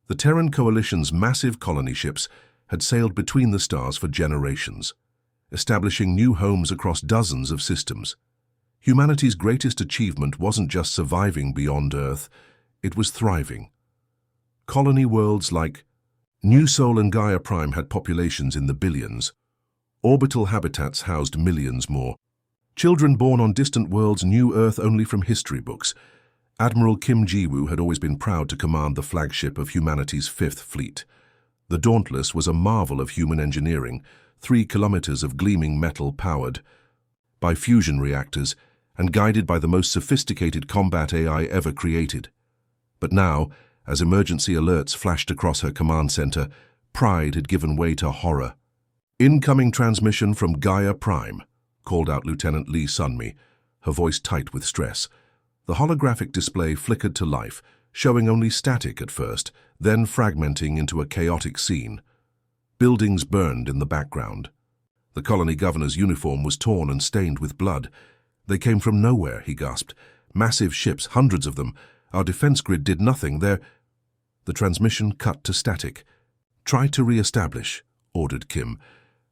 The Terran Coalition's massive colony ships had sailed between the stars for generations, establishing new homes across dozens of systems. Humanity's greatest achievement wasn't just surviving beyond Earth, it was thriving. Colony worlds like New Sol and Gaia Prime had populations in the billions. Orbital habitats housed millions more. Children born on distant worlds knew Earth only from history books. Admiral Kim Ji-woo had always been proud to command the flagship of humanity's Fifth Fleet. The Dauntless was a marvel of human engineering, 3 kilometers of gleaming metal powered by fusion reactors and guided by the most sophisticated combat AI ever created. But now, as emergency alerts flashed across her command center, pride had given way to horror. "Incoming transmission from Gaia Prime," called out Lieutenant Lee Sunmi, her voice tight with stress. The holographic display flickered to life, showing only static at first, then fragmenting into a chaotic scene. Buildings burned in the background. The colony governor's uniform was torn and stained with blood. "They came from nowhere," he gasped. "Massive ships, hundreds of them. Our defense grid did nothing. The transmission cut to static. "Try to re-establish," ordered Kim,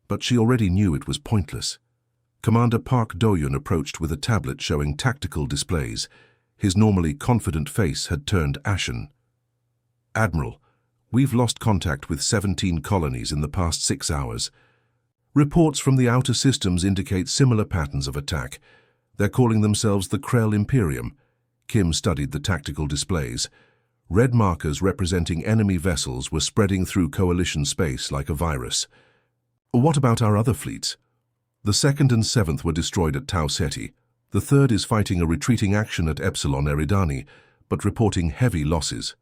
but she already knew it was pointless. Commander Park Do-yoon approached with a tablet showing tactical displays. His normally confident face had turned ashen. "Admiral, we've lost contact with 17 colonies in the past 6 hours. Reports from the outer systems indicate similar patterns of attack. They're calling themselves the Krell Imperium." Kim studied the tactical displays. Red markers representing enemy vessels were spreading through Coalition space like a virus. "What about our other fleets?" "The 2nd and 7th were destroyed at Tau Ceti. The 3rd is fighting a retreating action at Epsilon Eridani, but reporting heavy losses."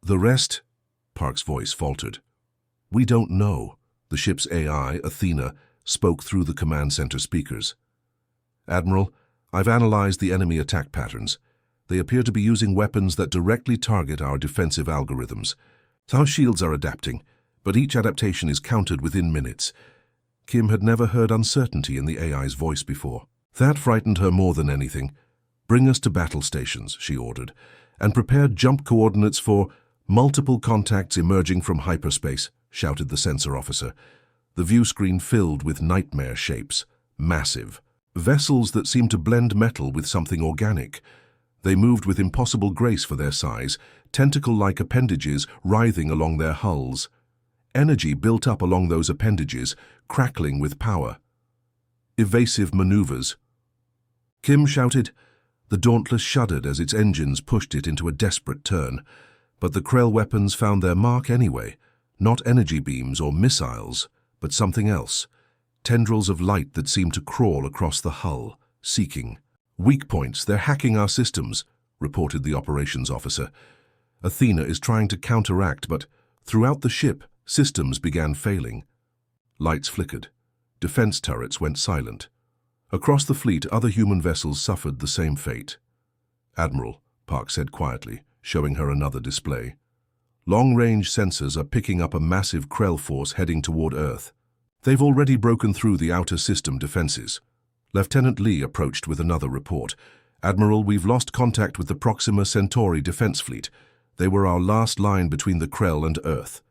"The rest?" Park's voice faltered. "We don't know." The ship's AI, Athena, spoke through the command center speakers. "Admiral, I've analyzed the enemy attack patterns. They appear to be using weapons that directly target our defensive algorithms. Our shields are adapting, but each adaptation is countered within minutes." Kim had never heard uncertainty in the AI's voice before. That frightened her more than anything. "Bring us to battle stations," she ordered, "and prepare jump coordinates for multiple contacts emerging from hyperspace," shouted the sensor officer. The view screen filled with nightmare shapes, massive. Vessels that seemed to blend metal with something organic. They moved with impossible grace for their size, tentacle-like appendages writhing along their hulls. Energy built up along those appendages, crackling with power. Evasive maneuvers. Kim shouted. The Dauntless shuddered as its engines pushed it into a desperate turn. But the Krell weapons found their mark anyway. Not energy beams or missiles, but something else. Tendrils of light that seemed to crawl across the hull, seeking. "Weak points, they're hacking our systems," reported the operations officer. "Athena is trying to counteract, but throughout the ship, systems began failing." Lights flickered. Defense turrets went silent. Across the fleet, other human vessels suffered the same fate. "Admiral," Park said quietly, showing her another display. "Long-range sensors are picking up a massive Krell force heading toward Earth. They've already broken through the outer system defenses." Lieutenant Lee approached with another report. "Admiral, we've lost contact with the Proxima Centauri defense fleet. They were our last line between the Krell and Earth."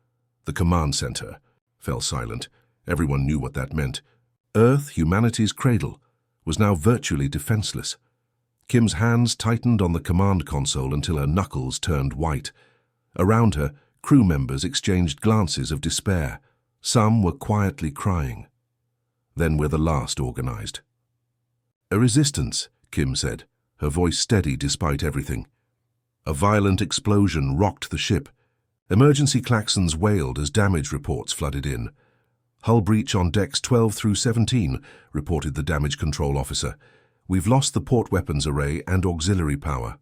The command center fell silent. Everyone knew what that meant. Earth, humanity's cradle, was now virtually defenseless. Kim's hands tightened on the command console until her knuckles turned white. Around her, crew members exchanged glances of despair. Some were quietly crying. Then we're the last organized. "A resistance," Kim said, her voice steady despite everything. A violent explosion rocked the ship. Emergency klaxons wailed as damage reports flooded in. "Hull breach on decks 12 through 17, reported the damage control officer. "We've lost the port weapons array and auxiliary power."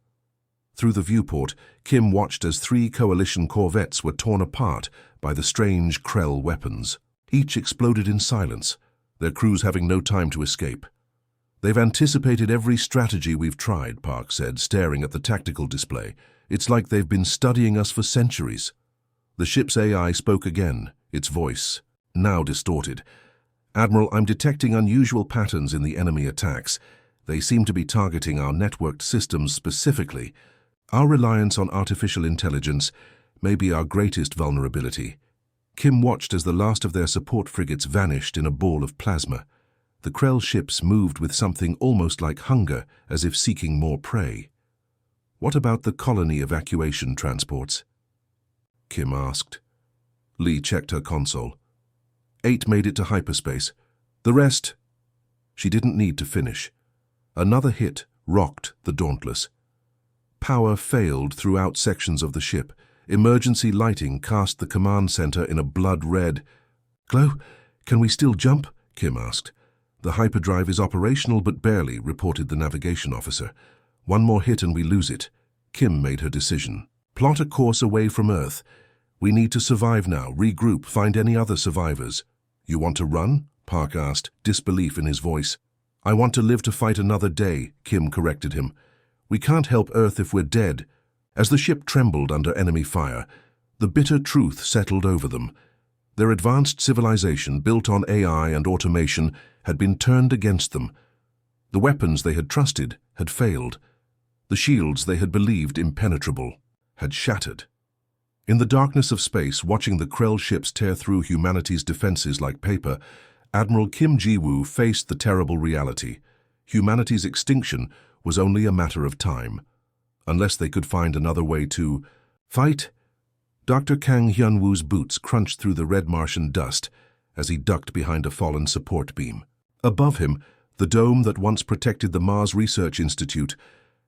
Through the viewport, Kim watched as 3 Coalition corvettes were torn apart by the strange Krell weapons. Each exploded in silence, their crews having no time to escape. "They've anticipated every strategy we've tried," Park said, staring at the tactical display. "It's like they've been studying us for centuries." The ship's AI spoke again, its voice now distorted. "Admiral, I'm detecting unusual patterns in the enemy attacks. They seem to be targeting our networked systems specifically. Our reliance on artificial intelligence may be our greatest vulnerability. Kim watched as the last of their support frigates vanished in a ball of plasma. The Krell ships moved with something almost like hunger, as if seeking more prey. "What about the colony evacuation transports?" Kim asked. Lee checked her console. 8 made it to hyperspace. The rest... She didn't need to finish. Another hit rocked the Dauntless. Power failed throughout sections of the ship. Emergency lighting cast the command center in a blood red. "Glow, can we still jump?" Kim asked. "The hyperdrive is operational but barely," reported the navigation officer. "One more hit and we lose it." Kim made her decision. "Plot a course away from Earth. We need to survive now. Regroup, find any other survivors." "You want to run?" Park asked, disbelief in his voice. "I want to live to fight another day," Kim corrected him. "We can't help Earth if we're dead." As the ship trembled under enemy fire, the bitter truth settled over them. Their advanced civilization, built on AI and automation, had been turned against them. The weapons they had trusted had failed. The shields they had believed impenetrable had shattered. In the darkness of space, watching the Krell ships tear through humanity's defenses like paper, Admiral Kim Ji-woo faced the terrible reality. Humanity's extinction was only a matter of time. Unless they could find another way to fight. Dr. Kang Hyun-woo's boots crunched through the red Martian dust as he ducked behind a fallen support beam. Above him, the dome that once protected the Mars Research Institute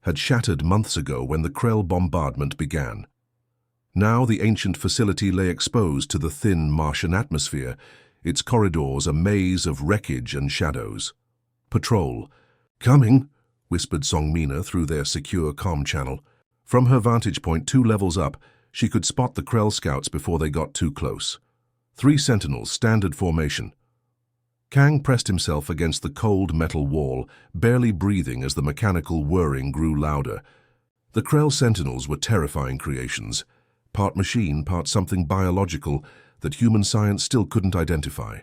had shattered months ago when the Krell bombardment began. Now the ancient facility lay exposed to the thin Martian atmosphere, its corridors a maze of wreckage and shadows. "Patrol." "Coming," whispered Song-mina through their secure comm channel. From her vantage point 2 levels up, she could spot the Krell scouts before they got too close. 3 sentinels, standard formation. Kang pressed himself against the cold metal wall, barely breathing as the mechanical whirring grew louder. The Krell sentinels were terrifying creations, part machine, part something biological that human science still couldn't identify.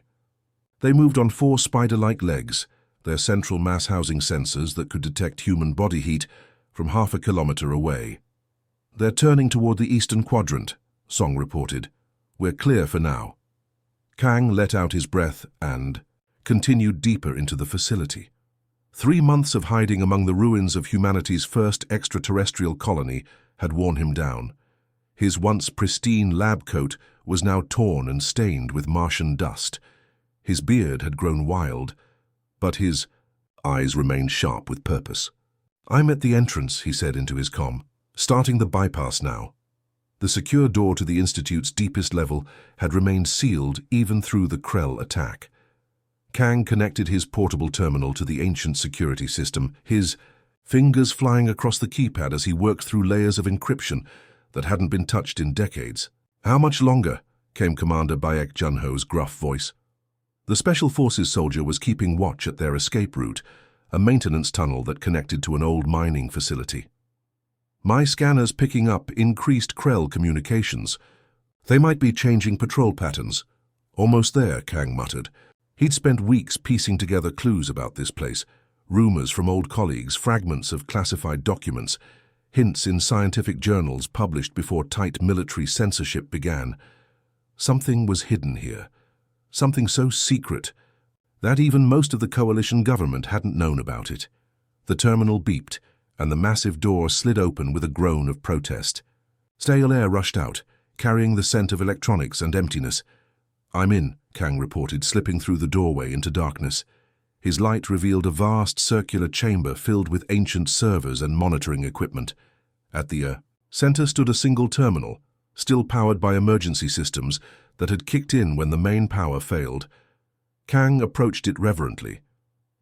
They moved on 4 spider-like legs, their central mass housing sensors that could detect human body heat from half a kilometer away. "They're turning toward the eastern quadrant," Song reported. "We're clear for now." Kang let out his breath and continued deeper into the facility. 3 months of hiding among the ruins of humanity's first extraterrestrial colony had worn him down. His once pristine lab coat was now torn and stained with Martian dust. His beard had grown wild, but his eyes remained sharp with purpose. "I'm at the entrance," he said into his comm. "Starting the bypass now." The secure door to the Institute's deepest level had remained sealed even through the Krell attack. Kang connected his portable terminal to the ancient security system, his fingers flying across the keypad as he worked through layers of encryption that hadn't been touched in decades. "How much longer?" came Commander Baek Junho's gruff voice. The Special Forces soldier was keeping watch at their escape route, a maintenance tunnel that connected to an old mining facility. "My scanner's picking up increased Krell communications. They might be changing patrol patterns." "Almost there," Kang muttered. He'd spent weeks piecing together clues about this place, rumors from old colleagues, fragments of classified documents, hints in scientific journals published before tight military censorship began. Something was hidden here. Something so secret that even most of the coalition government hadn't known about it. The terminal beeped, and the massive door slid open with a groan of protest. Stale air rushed out, carrying the scent of electronics and emptiness. "I'm in," Kang reported, slipping through the doorway into darkness. His light revealed a vast circular chamber filled with ancient servers and monitoring equipment. At the center stood a single terminal, still powered by emergency systems that had kicked in when the main power failed. Kang approached it reverently.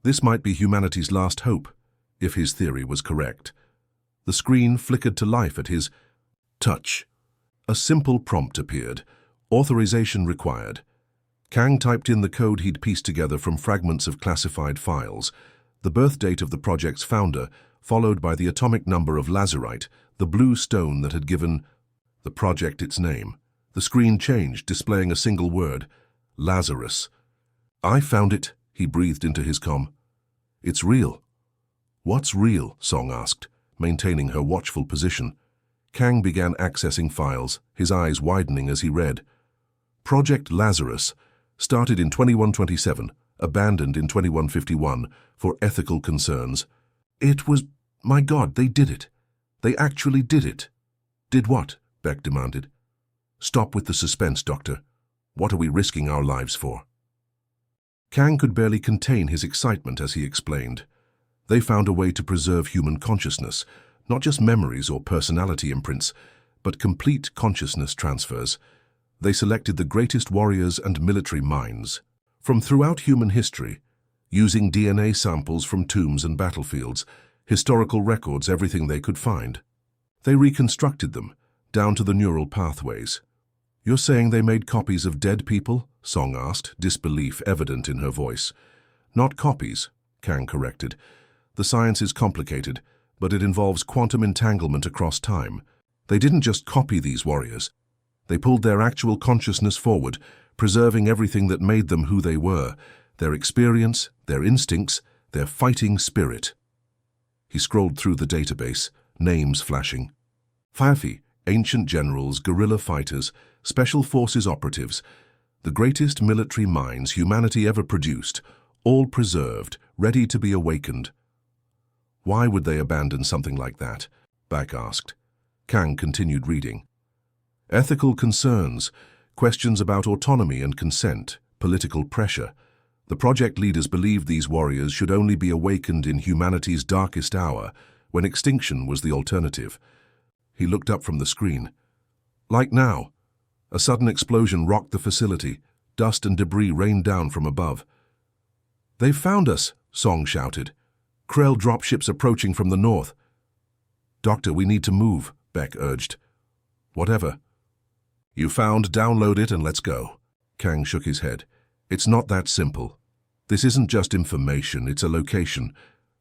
This might be humanity's last hope, if his theory was correct. The screen flickered to life at his touch. A simple prompt appeared. Authorization required. Kang typed in the code he'd pieced together from fragments of classified files, the birth date of the project's founder, followed by the atomic number of lazurite, the blue stone that had given the project its name. The screen changed, displaying a single word, Lazarus. "I found it," he breathed into his comm. "It's real." "What's real?" Song asked, maintaining her watchful position. Kang began accessing files, his eyes widening as he read. Project Lazarus, started in 2127, abandoned in 2151 for ethical concerns. It was... My God, they did it. They actually did it. Did what? Beck demanded. Stop with the suspense, Doctor. What are we risking our lives for? Kang could barely contain his excitement as he explained. They found a way to preserve human consciousness, not just memories or personality imprints, but complete consciousness transfers. They selected the greatest warriors and military minds from throughout human history, using DNA samples from tombs and battlefields, historical records, everything they could find. They reconstructed them, down to the neural pathways. You're saying they made copies of dead people? Song asked, disbelief evident in her voice. Not copies, Kang corrected. The science is complicated, but it involves quantum entanglement across time. They didn't just copy these warriors. They pulled their actual consciousness forward, preserving everything that made them who they were, their experience, their instincts, their fighting spirit. He scrolled through the database, names flashing. Fayafi, ancient generals, guerrilla fighters, special forces operatives, the greatest military minds humanity ever produced, all preserved, ready to be awakened. Why would they abandon something like that? Beck asked. Kang continued reading. Ethical concerns, questions about autonomy and consent, political pressure. The project leaders believed these warriors should only be awakened in humanity's darkest hour, when extinction was the alternative. He looked up from the screen. Like now. A sudden explosion rocked the facility. Dust and debris rained down from above. They've found us, Song shouted. Krell dropships approaching from the north. Doctor, we need to move, Beck urged. Whatever. You found, download it and let's go. Kang shook his head. It's not that simple. This isn't just information, it's a location.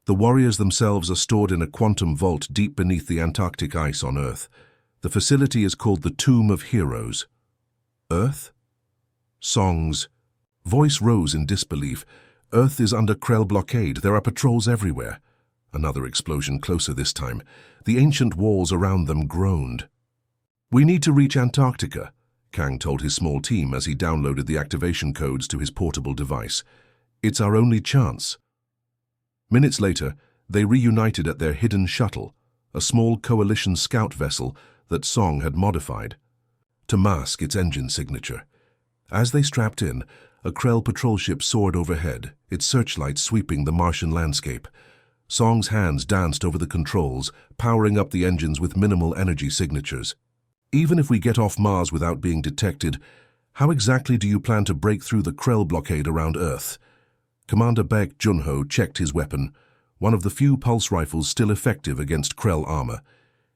The warriors themselves are stored in a quantum vault deep beneath the Antarctic ice on Earth. The facility is called the Tomb of Heroes. Earth? Song's voice rose in disbelief. Earth is under Krell blockade. There are patrols everywhere. Another explosion closer this time. The ancient walls around them groaned. We need to reach Antarctica, Kang told his small team as he downloaded the activation codes to his portable device. It's our only chance. Minutes later, they reunited at their hidden shuttle, a small coalition scout vessel that Song had modified to mask its engine signature. As they strapped in, a Krell patrol ship soared overhead, its searchlight sweeping the Martian landscape. Song's hands danced over the controls, powering up the engines with minimal energy signatures. Even if we get off Mars without being detected, how exactly do you plan to break through the Krell blockade around Earth? Commander Baek Junho checked his weapon, one of the few pulse rifles still effective against Krell armor.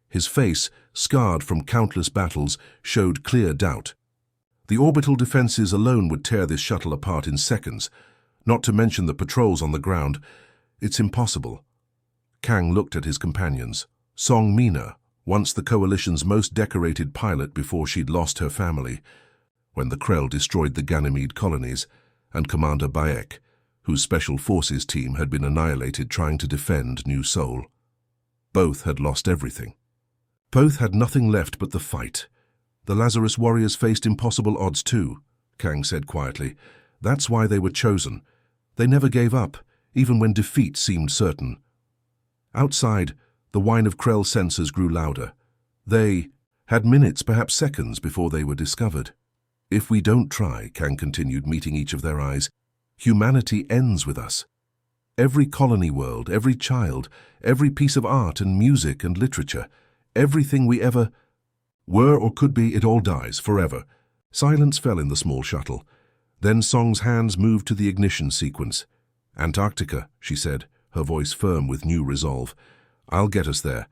His face, scarred from countless battles, showed clear doubt. The orbital defenses alone would tear this shuttle apart in seconds, not to mention the patrols on the ground. It's impossible. Kang looked at his companions. Song Mina, once the Coalition's most decorated pilot before she'd lost her family, when the Krell destroyed the Ganymede colonies, and Commander Baek, whose Special Forces team had been annihilated trying to defend New Seoul. Both had lost everything. Both had nothing left but the fight. The Lazarus warriors faced impossible odds too, Kang said quietly. That's why they were chosen. They never gave up, even when defeat seemed certain. Outside, the whine of Krell sensors grew louder. They had minutes, perhaps seconds, before they were discovered. If we don't try, Kang continued, meeting each of their eyes, humanity ends with us. Every colony world, every child, every piece of art and music and literature, everything we ever were or could be, it all dies forever. Silence fell in the small shuttle. Then Song's hands moved to the ignition sequence. Antarctica, she said, her voice firm with new resolve. I'll get us there.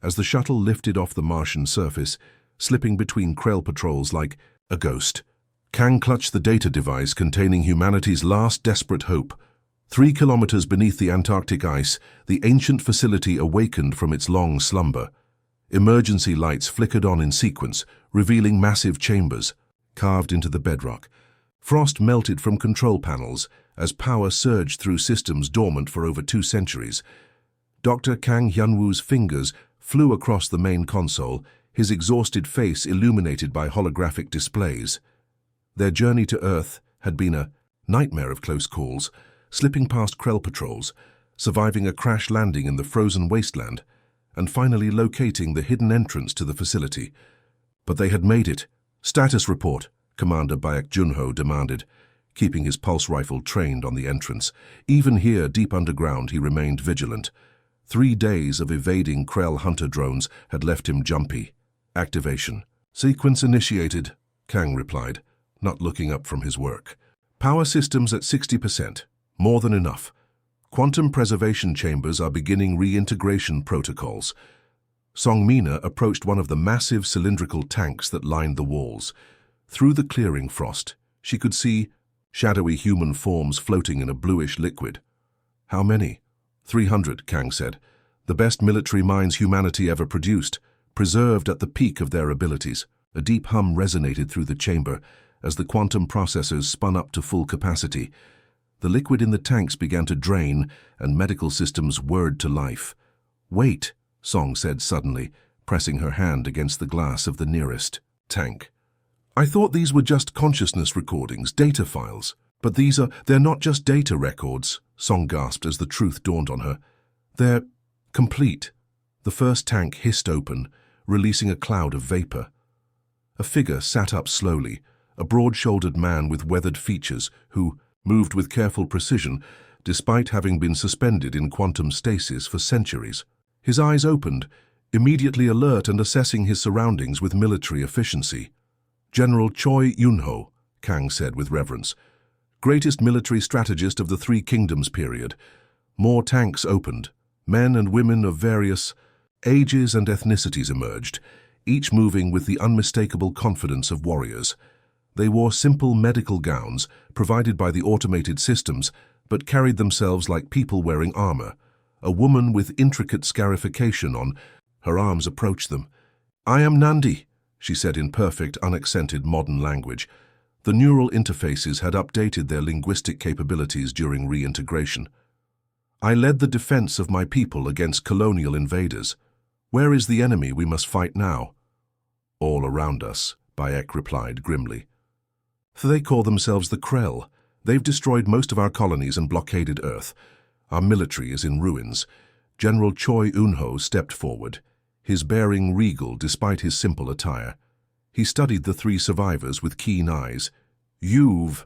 As the shuttle lifted off the Martian surface, slipping between Krell patrols like a ghost, Kang clutched the data device containing humanity's last desperate hope. 3 kilometers beneath the Antarctic ice, the ancient facility awakened from its long slumber. Emergency lights flickered on in sequence, revealing massive chambers carved into the bedrock. Frost melted from control panels as power surged through systems dormant for over 2 centuries. Dr. Kang Hyunwoo's fingers flew across the main console, his exhausted face illuminated by holographic displays. Their journey to Earth had been a nightmare of close calls, slipping past Krell patrols, surviving a crash landing in the frozen wasteland, and finally locating the hidden entrance to the facility. But they had made it. "Status report," Commander Baek Junho demanded, keeping his pulse rifle trained on the entrance. Even here, deep underground, he remained vigilant. 3 days of evading Krell hunter drones had left him jumpy. "Activation. Sequence initiated," Kang replied, not looking up from his work. "Power systems at 60%. More than enough. Quantum preservation chambers are beginning reintegration protocols." Song Mina approached one of the massive cylindrical tanks that lined the walls. Through the clearing frost, she could see shadowy human forms floating in a bluish liquid. "How many?" 300, Kang said. "The best military minds humanity ever produced, preserved at the peak of their abilities." A deep hum resonated through the chamber as the quantum processors spun up to full capacity. The liquid in the tanks began to drain, and medical systems whirred to life. "Wait," Song said suddenly, pressing her hand against the glass of the nearest tank. "I thought these were just consciousness recordings, data files. But they're not just data records," Song gasped as the truth dawned on her. "They're complete." The first tank hissed open, releasing a cloud of vapor. A figure sat up slowly, a broad-shouldered man with weathered features who moved with careful precision despite having been suspended in quantum stasis for centuries. His eyes opened, immediately alert and assessing his surroundings with military efficiency. "General Choi Yunho," Kang said with reverence. "Greatest military strategist of the Three Kingdoms period." More tanks opened. Men and women of various ages and ethnicities emerged, each moving with the unmistakable confidence of warriors. They wore simple medical gowns provided by the automated systems, but carried themselves like people wearing armor. A woman with intricate scarification on her arms approached them. "I am Nandi," she said in perfect, unaccented modern language. The neural interfaces had updated their linguistic capabilities during reintegration. "I led the defense of my people against colonial invaders. Where is the enemy we must fight now?" "All around us," Bayek replied grimly. "They call themselves the Krell. They've destroyed most of our colonies and blockaded Earth. Our military is in ruins." General Choi Eun-ho stepped forward, his bearing regal despite his simple attire. He studied the 3 survivors with keen eyes. "You've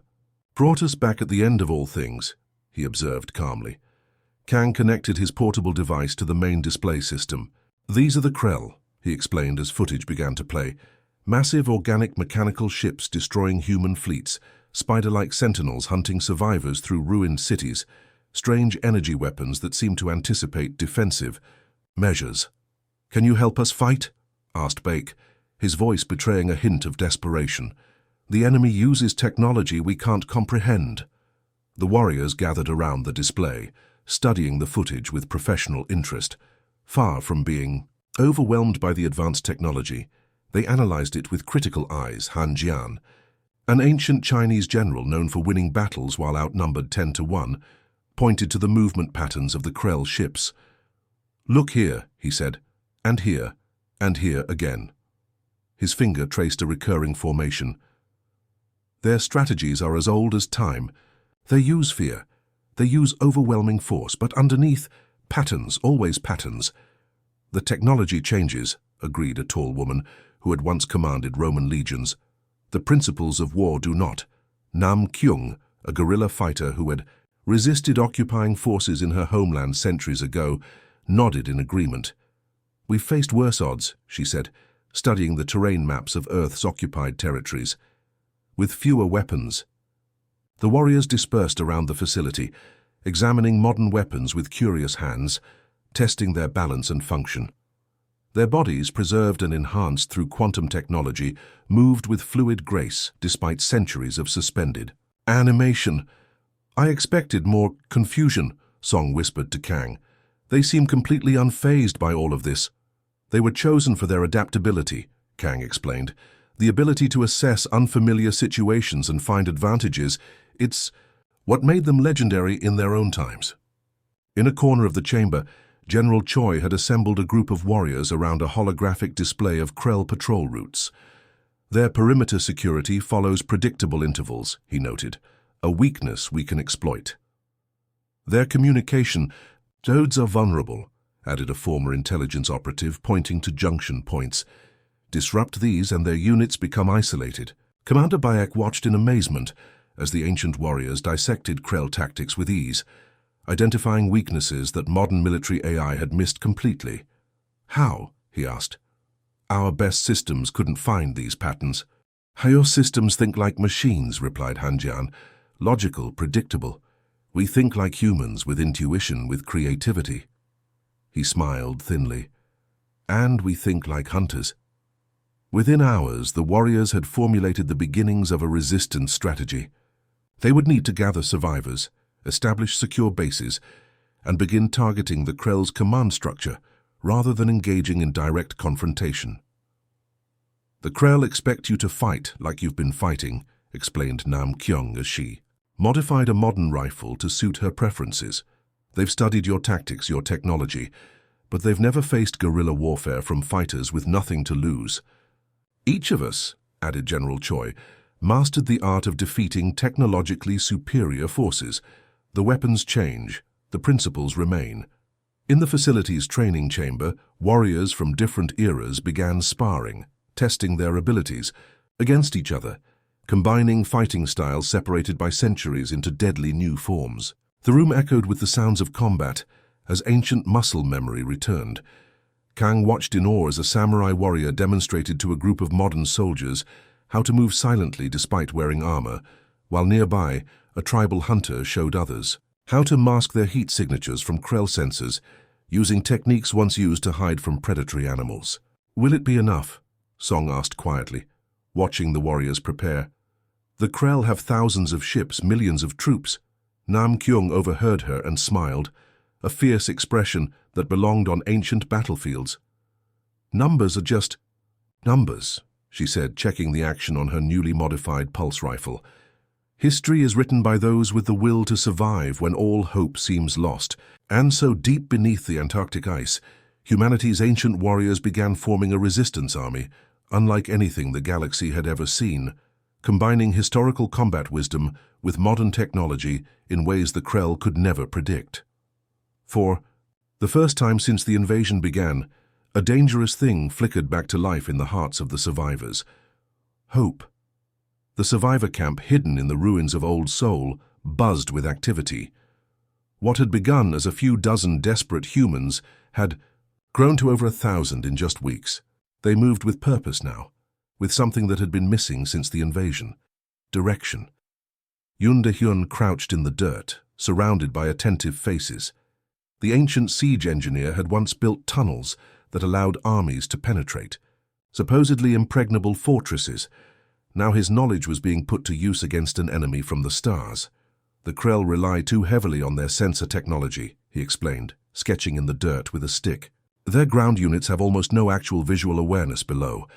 brought us back at the end of all things," he observed calmly. Kang connected his portable device to the main display system. "These are the Krell," he explained as footage began to play. "Massive organic mechanical ships destroying human fleets, spider-like sentinels hunting survivors through ruined cities, strange energy weapons that seem to anticipate defensive measures." "Can you help us fight?" asked Bake, his voice betraying a hint of desperation. "The enemy uses technology we can't comprehend." The warriors gathered around the display, studying the footage with professional interest. Far from being overwhelmed by the advanced technology, they analyzed it with critical eyes. Han Jian, an ancient Chinese general known for winning battles while outnumbered 10-1, pointed to the movement patterns of the Krell ships. "Look here," he said, "and here again." His finger traced a recurring formation. "Their strategies are as old as time. They use fear. They use overwhelming force, but underneath, patterns, always patterns." "The technology changes," agreed a tall woman who had once commanded Roman legions. "The principles of war do not." Nam Kyung, a guerrilla fighter who had resisted occupying forces in her homeland centuries ago, nodded in agreement. "We've faced worse odds," she said, studying the terrain maps of Earth's occupied territories. "With fewer weapons." The warriors dispersed around the facility, examining modern weapons with curious hands, testing their balance and function. Their bodies, preserved and enhanced through quantum technology, moved with fluid grace despite centuries of suspended animation. "I expected more confusion," Song whispered to Kang. "They seem completely unfazed by all of this." "They were chosen for their adaptability," Kang explained. "The ability to assess unfamiliar situations and find advantages. It's what made them legendary in their own times." In a corner of the chamber, General Choi had assembled a group of warriors around a holographic display of Krell patrol routes. Their perimeter security follows predictable intervals, he noted, a weakness we can exploit. Their communication nodes are vulnerable, added a former intelligence operative, pointing to junction points. Disrupt these and their units become isolated. Commander Bayek watched in amazement as the ancient warriors dissected Krell tactics with ease, identifying weaknesses that modern military AI had missed completely. How? He asked. Our best systems couldn't find these patterns. Your systems think like machines, replied Hanjian. Logical, predictable. We think like humans, with intuition, with creativity. He smiled thinly. And we think like hunters. Within hours, the warriors had formulated the beginnings of a resistance strategy. They would need to gather survivors, establish secure bases, and begin targeting the Krell's command structure rather than engaging in direct confrontation. The Krell expect you to fight like you've been fighting, explained Nam Kyung as she modified a modern rifle to suit her preferences. They've studied your tactics, your technology, but they've never faced guerrilla warfare from fighters with nothing to lose. Each of us, added General Choi, mastered the art of defeating technologically superior forces. The weapons change, the principles remain. In the facility's training chamber, warriors from different eras began sparring, testing their abilities against each other, combining fighting styles separated by centuries into deadly new forms. The room echoed with the sounds of combat as ancient muscle memory returned. Kang watched in awe as a samurai warrior demonstrated to a group of modern soldiers how to move silently despite wearing armor, while nearby, a tribal hunter showed others how to mask their heat signatures from Krell sensors, using techniques once used to hide from predatory animals. Will it be enough? Song asked quietly, watching the warriors prepare. The Krell have thousands of ships, millions of troops. Nam Kyung overheard her and smiled, a fierce expression that belonged on ancient battlefields. Numbers are just numbers, she said, checking the action on her newly modified pulse rifle. History is written by those with the will to survive when all hope seems lost, and so deep beneath the Antarctic ice, humanity's ancient warriors began forming a resistance army, unlike anything the galaxy had ever seen, combining historical combat wisdom with modern technology in ways the Krell could never predict. For the first time since the invasion began, a dangerous thing flickered back to life in the hearts of the survivors. Hope. The survivor camp, hidden in the ruins of Old Seoul, buzzed with activity. What had begun as a few dozen desperate humans had grown to over 1,000 in just weeks. They moved with purpose now, with something that had been missing since the invasion: direction. Yoon De-hyun crouched in the dirt, surrounded by attentive faces. The ancient siege engineer had once built tunnels that allowed armies to penetrate, supposedly impregnable fortresses. Now his knowledge was being put to use against an enemy from the stars. The Krell rely too heavily on their sensor technology, he explained, sketching in the dirt with a stick. Their ground units have almost no actual visual awareness below.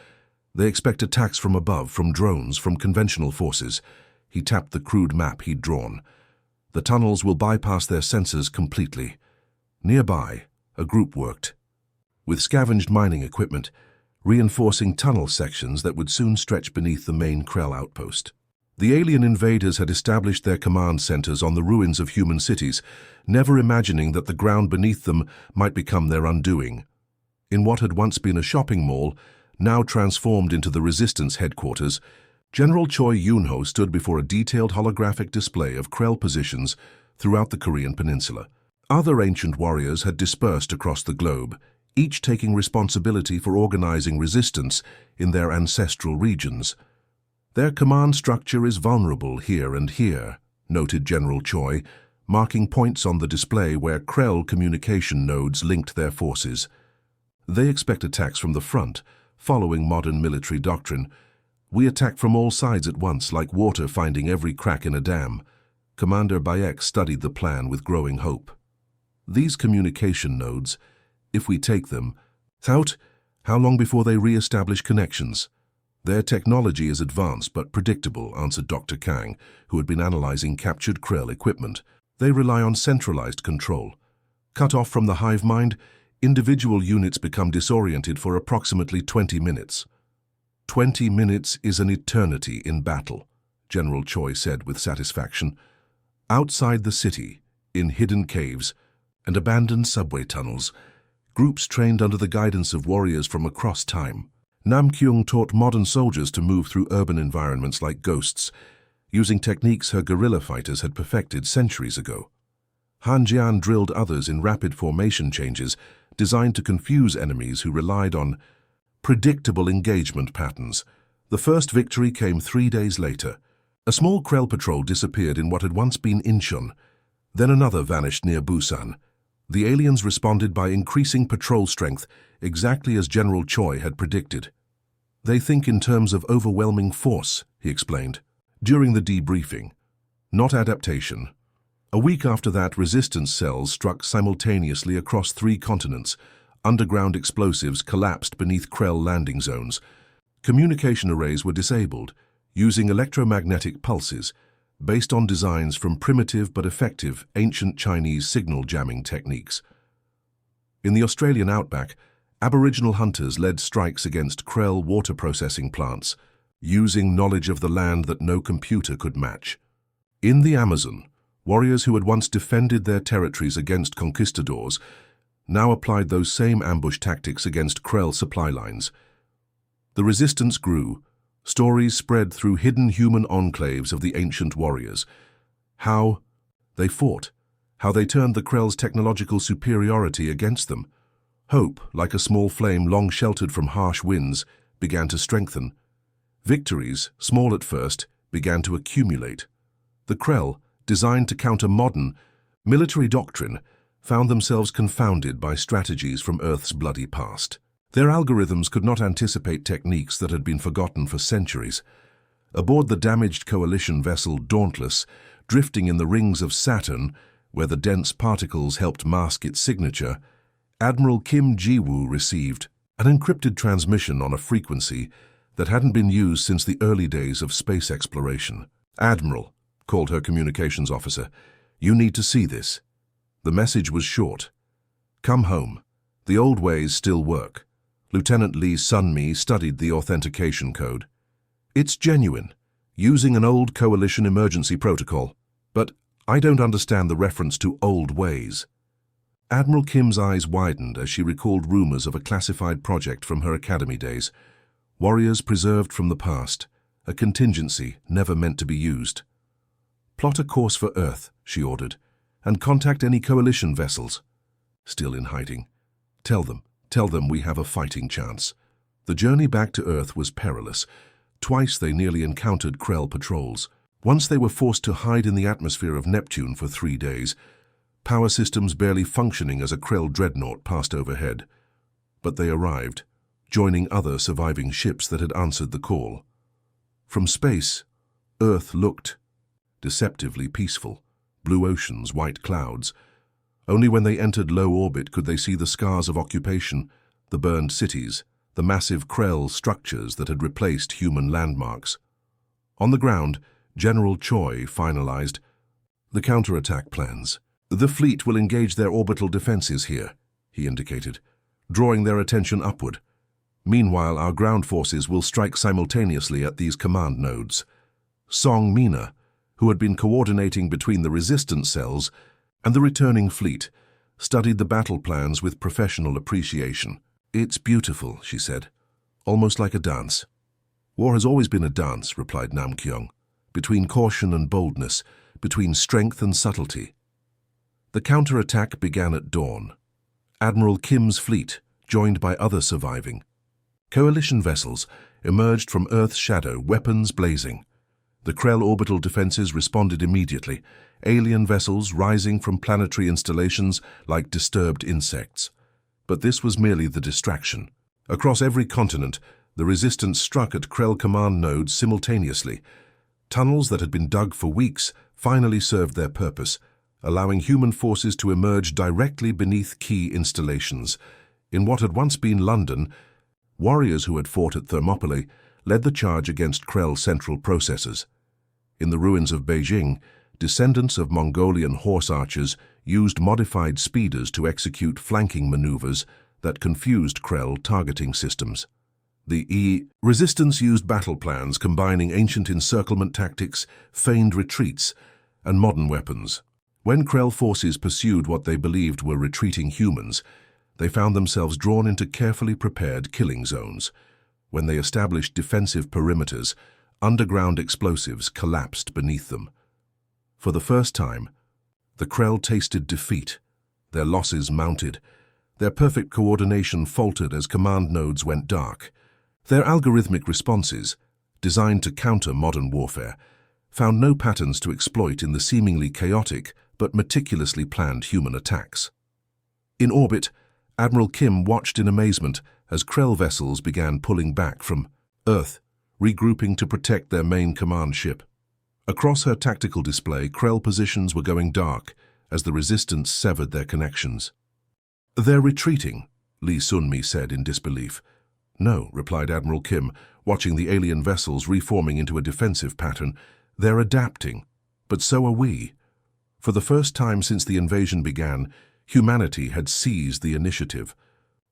They expect attacks from above, from drones, from conventional forces. He tapped the crude map he'd drawn. The tunnels will bypass their sensors completely. Nearby, a group worked, with scavenged mining equipment, reinforcing tunnel sections that would soon stretch beneath the main Krell outpost. The alien invaders had established their command centers on the ruins of human cities, never imagining that the ground beneath them might become their undoing. In what had once been a shopping mall, now transformed into the resistance headquarters, General Choi Yoon-ho stood before a detailed holographic display of Krell positions throughout the Korean peninsula. Other ancient warriors had dispersed across the globe, each taking responsibility for organizing resistance in their ancestral regions. Their command structure is vulnerable here and here, noted General Choi, marking points on the display where Krell communication nodes linked their forces. They expect attacks from the front, following modern military doctrine. We attack from all sides at once, like water finding every crack in a dam. Commander Bayek studied the plan with growing hope. These communication nodes, if we take them out, how long before they re-establish connections? Their technology is advanced but predictable, answered Dr. Kang, who had been analyzing captured Krell equipment. They rely on centralized control. Cut off from the hive mind, individual units become disoriented for approximately 20 minutes. 20 minutes is an eternity in battle, General Choi said with satisfaction. Outside the city, in hidden caves and abandoned subway tunnels, groups trained under the guidance of warriors from across time. Nam Kyung taught modern soldiers to move through urban environments like ghosts, using techniques her guerrilla fighters had perfected centuries ago. Han Jian drilled others in rapid formation changes designed to confuse enemies who relied on predictable engagement patterns. The first victory came 3 days later. A small Krell patrol disappeared in what had once been Incheon. Then another vanished near Busan. The aliens responded by increasing patrol strength, exactly as General Choi had predicted. They think in terms of overwhelming force, he explained, during the debriefing, not adaptation. A week after that, resistance cells struck simultaneously across 3 continents. Underground explosives collapsed beneath Krell landing zones. Communication arrays were disabled, using electromagnetic pulses, based on designs from primitive but effective ancient Chinese signal jamming techniques. In the Australian outback, Aboriginal hunters led strikes against Krell water processing plants, using knowledge of the land that no computer could match. In the Amazon, warriors who had once defended their territories against conquistadors now applied those same ambush tactics against Krell supply lines. The resistance grew. Stories spread through hidden human enclaves of the ancient warriors. How they fought, how they turned the Krell's technological superiority against them. Hope, like a small flame long sheltered from harsh winds, began to strengthen. Victories, small at first, began to accumulate. The Krell, designed to counter modern military doctrine, found themselves confounded by strategies from Earth's bloody past. Their algorithms could not anticipate techniques that had been forgotten for centuries. Aboard the damaged coalition vessel Dauntless, drifting in the rings of Saturn, where the dense particles helped mask its signature, Admiral Kim Ji-woo received an encrypted transmission on a frequency that hadn't been used since the early days of space exploration. "Admiral," called her communications officer, "you need to see this." The message was short. "Come home. The old ways still work." Lieutenant Lee Sun-mi studied the authentication code. "It's genuine, using an old coalition emergency protocol. But I don't understand the reference to old ways." Admiral Kim's eyes widened as she recalled rumors of a classified project from her academy days. Warriors preserved from the past, a contingency never meant to be used. "Plot a course for Earth," she ordered, "and contact any coalition vessels." Still in hiding. Tell them we have a fighting chance." The journey back to Earth was perilous. Twice they nearly encountered Krell patrols. Once they were forced to hide in the atmosphere of Neptune for 3 days, power systems barely functioning as a Krell dreadnought passed overhead. But they arrived, joining other surviving ships that had answered the call. From space, Earth looked deceptively peaceful. Blue oceans, white clouds. Only when they entered low orbit could they see the scars of occupation, the burned cities, the massive Krell structures that had replaced human landmarks. On the ground, General Choi finalized the counterattack plans. "The fleet will engage their orbital defenses here," he indicated, drawing their attention upward. "Meanwhile, our ground forces will strike simultaneously at these command nodes." Song Mina, who had been coordinating between the resistance cells and the returning fleet, studied the battle plans with professional appreciation. "It's beautiful," she said, "almost like a dance." "War has always been a dance," replied Nam Kyung, "between caution and boldness, between strength and subtlety." The counterattack began at dawn. Admiral Kim's fleet, joined by other surviving coalition vessels, emerged from Earth's shadow, weapons blazing. The Krell orbital defenses responded immediately, alien vessels rising from planetary installations like disturbed insects. But this was merely the distraction. Across every continent, the resistance struck at Krell command nodes simultaneously. Tunnels that had been dug for weeks finally served their purpose, allowing human forces to emerge directly beneath key installations. In what had once been London, warriors who had fought at Thermopylae led the charge against Krell central processors. In the ruins of Beijing, descendants of Mongolian horse archers used modified speeders to execute flanking maneuvers that confused Krell targeting systems. The resistance used battle plans combining ancient encirclement tactics, feigned retreats, and modern weapons. When Krell forces pursued what they believed were retreating humans, they found themselves drawn into carefully prepared killing zones. When they established defensive perimeters, underground explosives collapsed beneath them. For the first time, the Krell tasted defeat. Their losses mounted. Their perfect coordination faltered as command nodes went dark. Their algorithmic responses, designed to counter modern warfare, found no patterns to exploit in the seemingly chaotic but meticulously planned human attacks. In orbit, Admiral Kim watched in amazement as Krell vessels began pulling back from Earth, regrouping to protect their main command ship. Across her tactical display, Krell positions were going dark as the resistance severed their connections. "They're retreating," Lee Sunmi said in disbelief. "No," replied Admiral Kim, watching the alien vessels reforming into a defensive pattern. "They're adapting, but so are we." For the first time since the invasion began, humanity had seized the initiative,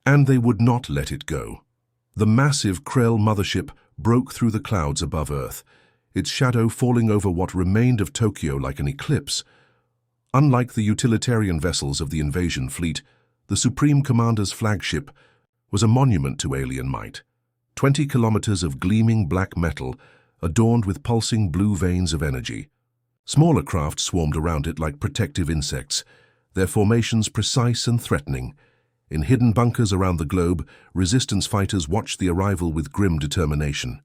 and they would not let it go. The massive Krell mothership broke through the clouds above Earth, its shadow falling over what remained of Tokyo like an eclipse. Unlike the utilitarian vessels of the invasion fleet, the Supreme Commander's flagship was a monument to alien might. 20 kilometers of gleaming black metal, adorned with pulsing blue veins of energy. Smaller craft swarmed around it like protective insects, their formations precise and threatening. In hidden bunkers around the globe, resistance fighters watched the arrival with grim determination.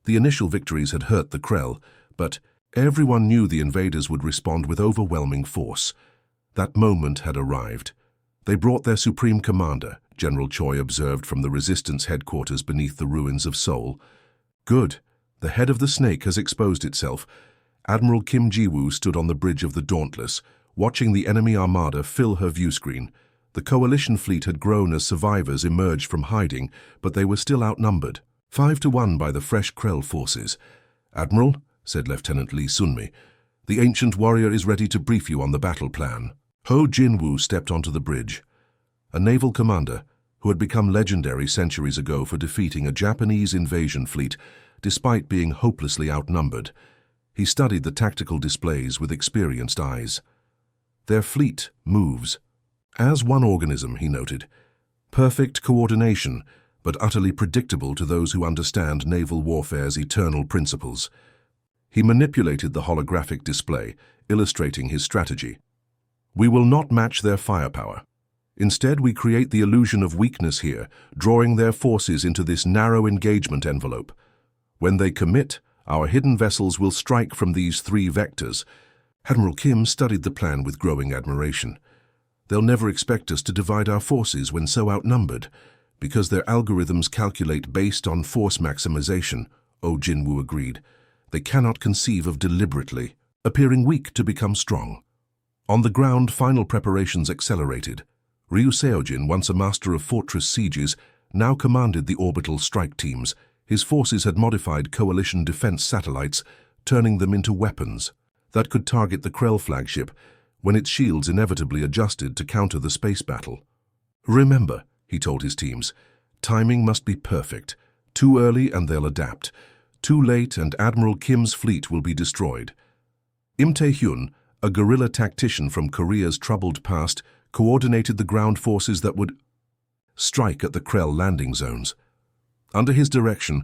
The initial victories had hurt the Krell, but everyone knew the invaders would respond with overwhelming force. That moment had arrived. They brought their Supreme Commander, General Choi observed from the resistance headquarters beneath the ruins of Seoul. "Good. The head of the snake has exposed itself." Admiral Kim Ji-woo stood on the bridge of the Dauntless, watching the enemy armada fill her view screen. The coalition fleet had grown as survivors emerged from hiding, but they were still outnumbered, 5-1 by the fresh Krell forces. "Admiral," said Lieutenant Lee Sunmi, "the ancient warrior is ready to brief you on the battle plan." Ho Jin-woo stepped onto the bridge. A naval commander who had become legendary centuries ago for defeating a Japanese invasion fleet despite being hopelessly outnumbered. He studied the tactical displays with experienced eyes. "Their fleet moves as one organism," he noted. "Perfect coordination, but utterly predictable to those who understand naval warfare's eternal principles." He manipulated the holographic display, illustrating his strategy. "We will not match their firepower. Instead, we create the illusion of weakness here, drawing their forces into this narrow engagement envelope. When they commit, our hidden vessels will strike from these 3 vectors." Admiral Kim studied the plan with growing admiration. "They'll never expect us to divide our forces when so outnumbered, because their algorithms calculate based on force maximization," Oh Jin-woo agreed. "They cannot conceive of deliberately appearing weak to become strong." On the ground, final preparations accelerated. Ryu Seojin, once a master of fortress sieges, now commanded the orbital strike teams. His forces had modified coalition defense satellites, turning them into weapons that could target the Krell flagship when its shields inevitably adjusted to counter the space battle. "Remember," he told his teams, "timing must be perfect. Too early and they'll adapt. Too late and Admiral Kim's fleet will be destroyed." Im Tae-hyun, a guerrilla tactician from Korea's troubled past, coordinated the ground forces that would strike at the Krell landing zones. Under his direction,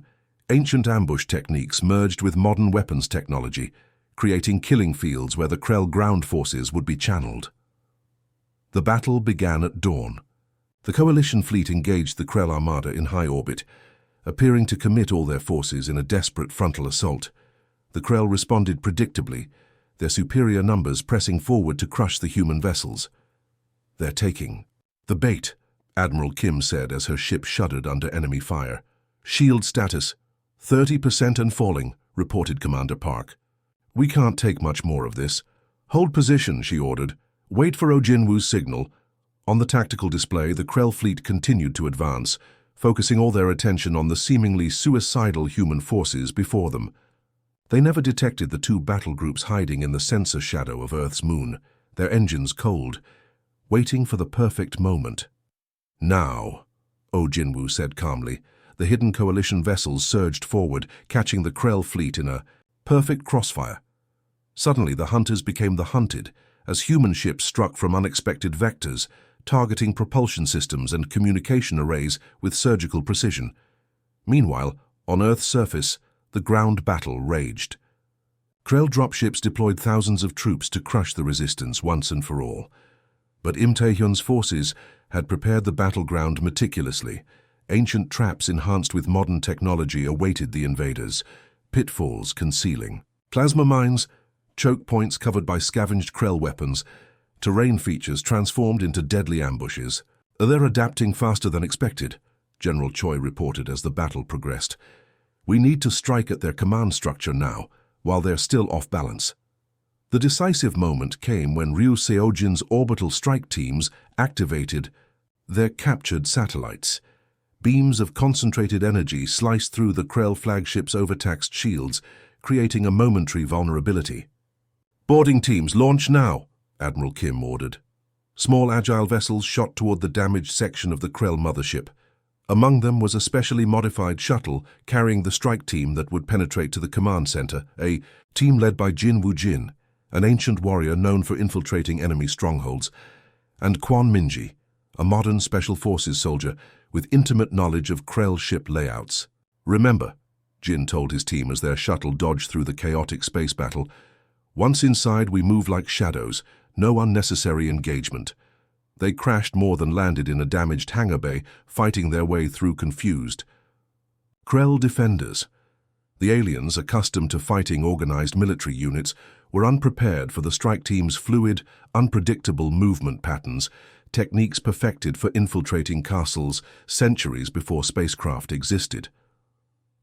ancient ambush techniques merged with modern weapons technology, creating killing fields where the Krell ground forces would be channeled. The battle began at dawn. The coalition fleet engaged the Krell armada in high orbit, appearing to commit all their forces in a desperate frontal assault. The Krell responded predictably, their superior numbers pressing forward to crush the human vessels. "They're taking the bait," Admiral Kim said as her ship shuddered under enemy fire. "Shield status, 30% and falling," reported Commander Park. "We can't take much more of this." "Hold position," she ordered. "Wait for Oh Jin-woo's signal." On the tactical display, the Krell fleet continued to advance, focusing all their attention on the seemingly suicidal human forces before them. They never detected the two battle groups hiding in the sensor shadow of Earth's moon, their engines cold, waiting for the perfect moment. Now, O Jinwoo said calmly. The hidden coalition vessels surged forward, catching the Krell fleet in a perfect crossfire. Suddenly the hunters became the hunted, as human ships struck from unexpected vectors, targeting propulsion systems and communication arrays with surgical precision. Meanwhile, on Earth's surface, the ground battle raged. Krell dropships deployed thousands of troops to crush the resistance once and for all. But Im Tae-hyun's forces had prepared the battleground meticulously. Ancient traps enhanced with modern technology awaited the invaders, pitfalls concealing. Plasma mines, choke points covered by scavenged Krell weapons, terrain features transformed into deadly ambushes. They're adapting faster than expected, General Choi reported as the battle progressed. We need to strike at their command structure now, while they're still off balance. The decisive moment came when Ryu Seojin's orbital strike teams activated their captured satellites. Beams of concentrated energy sliced through the Krell flagship's overtaxed shields, creating a momentary vulnerability. Boarding teams, launch now, Admiral Kim ordered. Small agile vessels shot toward the damaged section of the Krell mothership. Among them was a specially modified shuttle carrying the strike team that would penetrate to the command center, a team led by Jin Woo-jin, an ancient warrior known for infiltrating enemy strongholds, and Kwon Min-ji, a modern special forces soldier with intimate knowledge of Krell ship layouts. Remember, Jin told his team as their shuttle dodged through the chaotic space battle, once inside we move like shadows, no unnecessary engagement. They crashed more than landed in a damaged hangar bay, fighting their way through confused Krell defenders. The aliens, accustomed to fighting organized military units, were unprepared for the strike team's fluid, unpredictable movement patterns, techniques perfected for infiltrating castles centuries before spacecraft existed.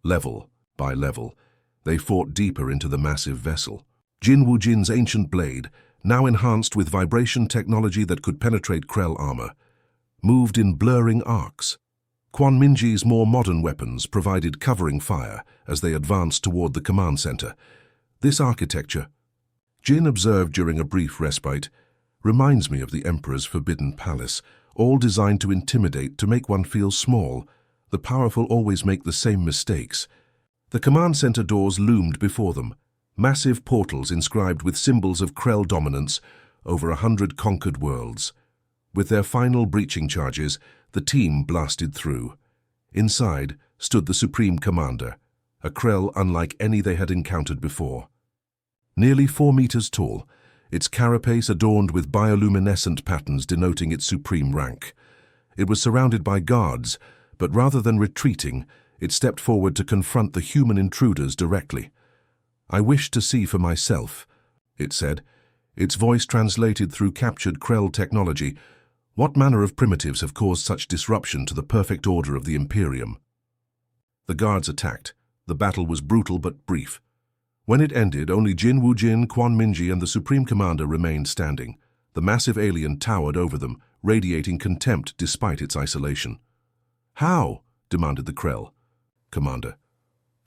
Level by level, they fought deeper into the massive vessel. Jin Woo-jin's ancient blade, now enhanced with vibration technology that could penetrate Krell armor, moved in blurring arcs. Kwon Min-ji's more modern weapons provided covering fire as they advanced toward the command center. This architecture, Jin observed during a brief respite, reminds me of the Emperor's Forbidden Palace, all designed to intimidate, to make one feel small. The powerful always make the same mistakes. The command center doors loomed before them, massive portals inscribed with symbols of Krell dominance over 100 conquered worlds. With their final breaching charges, the team blasted through. Inside stood the Supreme Commander, a Krell unlike any they had encountered before. Nearly 4 meters tall, its carapace adorned with bioluminescent patterns denoting its supreme rank. It was surrounded by guards, but rather than retreating, it stepped forward to confront the human intruders directly. "I wish to see for myself," it said, its voice translated through captured Krell technology. "What manner of primitives have caused such disruption to the perfect order of the Imperium?" The guards attacked. The battle was brutal but brief. When it ended, only Jin Woo-jin, Kwon Min-ji, and the Supreme Commander remained standing. The massive alien towered over them, radiating contempt despite its isolation. "How?" demanded the Krell. "Commander,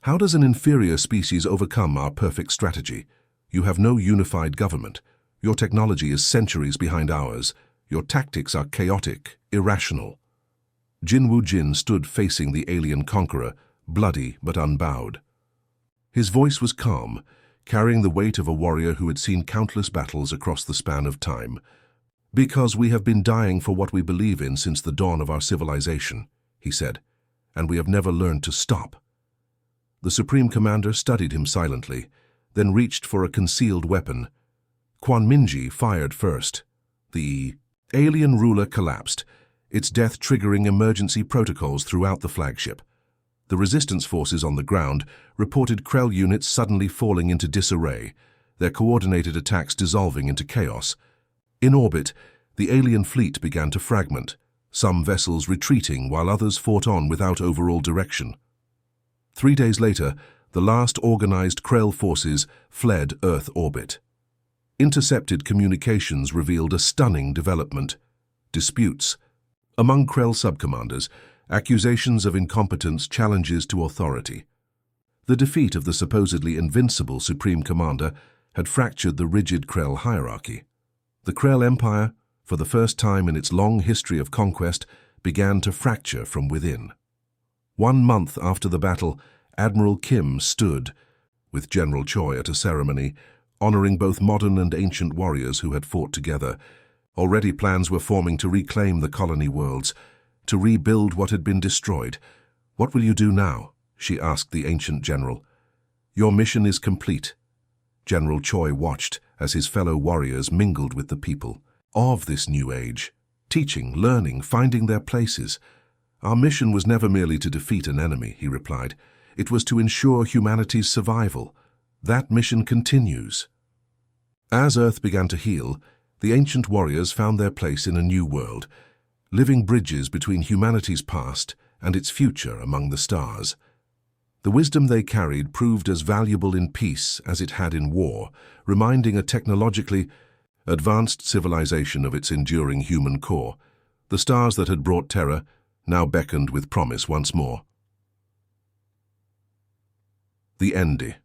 how does an inferior species overcome our perfect strategy? You have no unified government. Your technology is centuries behind ours. Your tactics are chaotic, irrational." Jin Woo-jin stood facing the alien conqueror, bloody but unbowed. His voice was calm, carrying the weight of a warrior who had seen countless battles across the span of time. "Because we have been dying for what we believe in since the dawn of our civilization," he said, "and we have never learned to stop." The Supreme Commander studied him silently, then reached for a concealed weapon. Kwon Min-ji fired first. The alien ruler collapsed, its death triggering emergency protocols throughout the flagship. The resistance forces on the ground reported Krell units suddenly falling into disarray, their coordinated attacks dissolving into chaos. In orbit, the alien fleet began to fragment, some vessels retreating while others fought on without overall direction. 3 days later, the last organized Krell forces fled Earth orbit. Intercepted communications revealed a stunning development. Disputes among Krell subcommanders, accusations of incompetence, challenges to authority. The defeat of the supposedly invincible Supreme Commander had fractured the rigid Krell hierarchy. The Krell Empire, for the first time in its long history of conquest, began to fracture from within. 1 month after the battle, Admiral Kim stood, with General Choi at a ceremony, honoring both modern and ancient warriors who had fought together. Already plans were forming to reclaim the colony worlds, to rebuild what had been destroyed. "What will you do now?" she asked the ancient general. "Your mission is complete." General Choi watched as his fellow warriors mingled with the people of this new age, teaching, learning, finding their places. "Our mission was never merely to defeat an enemy," he replied. "It was to ensure humanity's survival. That mission continues." As Earth began to heal, the ancient warriors found their place in a new world, living bridges between humanity's past and its future among the stars. The wisdom they carried proved as valuable in peace as it had in war, reminding a technologically advanced civilization of its enduring human core. The stars that had brought terror now beckoned with promise once more. The Endi.